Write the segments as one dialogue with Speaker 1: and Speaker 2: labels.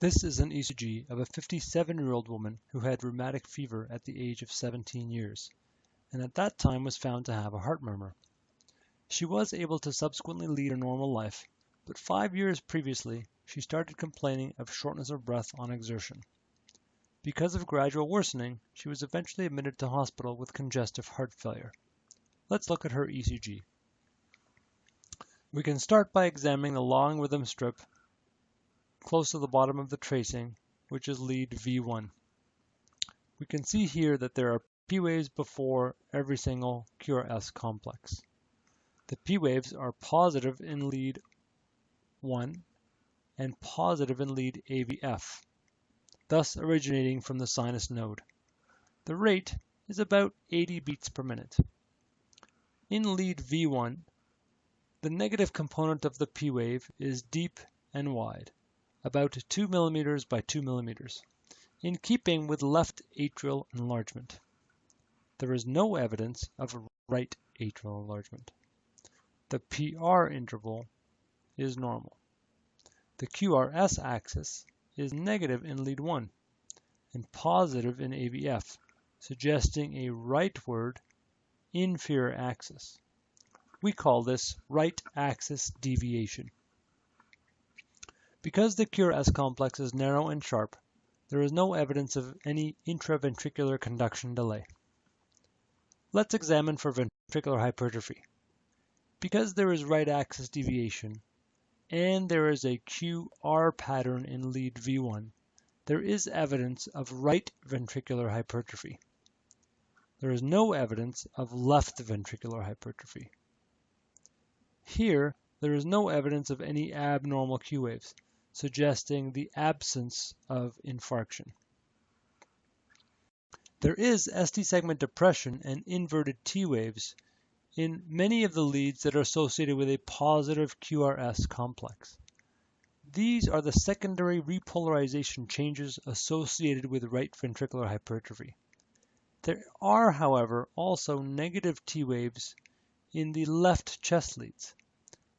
Speaker 1: This is an ECG of a 57-year-old woman who had rheumatic fever at the age of 17 years, and at that time was found to have a heart murmur. She was able to subsequently lead a normal life, but 5 years previously she started complaining of shortness of breath on exertion. Because of gradual worsening, she was eventually admitted to hospital with congestive heart failure. Let's look at her ECG. We can start by examining the long rhythm strip close to the bottom of the tracing, which is lead V1. We can see here that there are P waves before every single QRS complex. The P waves are positive in lead 1 and positive in lead AVF, thus originating from the sinus node. The rate is about 80 beats per minute. In lead V1, the negative component of the P wave is deep and wide, about 2 mm by 2 mm, in keeping with left atrial enlargement. There is no evidence of right atrial enlargement. The PR interval is normal. The QRS axis is negative in lead 1 and positive in AVF, suggesting a rightward inferior axis. We call this right axis deviation. Because the QRS complex is narrow and sharp, there is no evidence of any intraventricular conduction delay. Let's examine for ventricular hypertrophy. Because there is right axis deviation and there is a QR pattern in lead V1, there is evidence of right ventricular hypertrophy. There is no evidence of left ventricular hypertrophy. Here, there is no evidence of any abnormal Q waves, suggesting the absence of infarction. There is ST segment depression and inverted T waves in many of the leads that are associated with a positive QRS complex. These are the secondary repolarization changes associated with right ventricular hypertrophy. There are, however, also negative T waves in the left chest leads.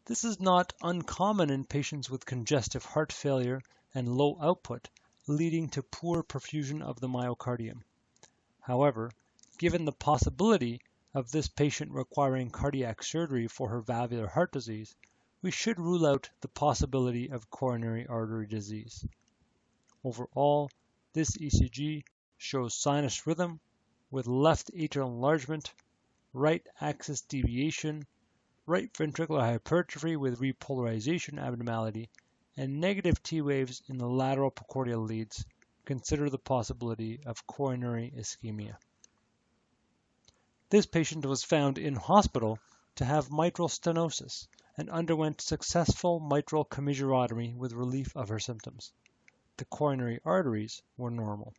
Speaker 1: This is not uncommon in patients with congestive heart failure and low output, leading to poor perfusion of the myocardium. However, given the possibility of this patient requiring cardiac surgery for her valvular heart disease, we should rule out the possibility of coronary artery disease. Overall, this ECG shows sinus rhythm with left atrial enlargement, right axis deviation, right ventricular hypertrophy with repolarization abnormality, and negative T waves in the lateral precordial leads. Consider the possibility of coronary ischemia. This patient was found in hospital to have mitral stenosis and underwent successful mitral commissurotomy with relief of her symptoms. The coronary arteries were normal.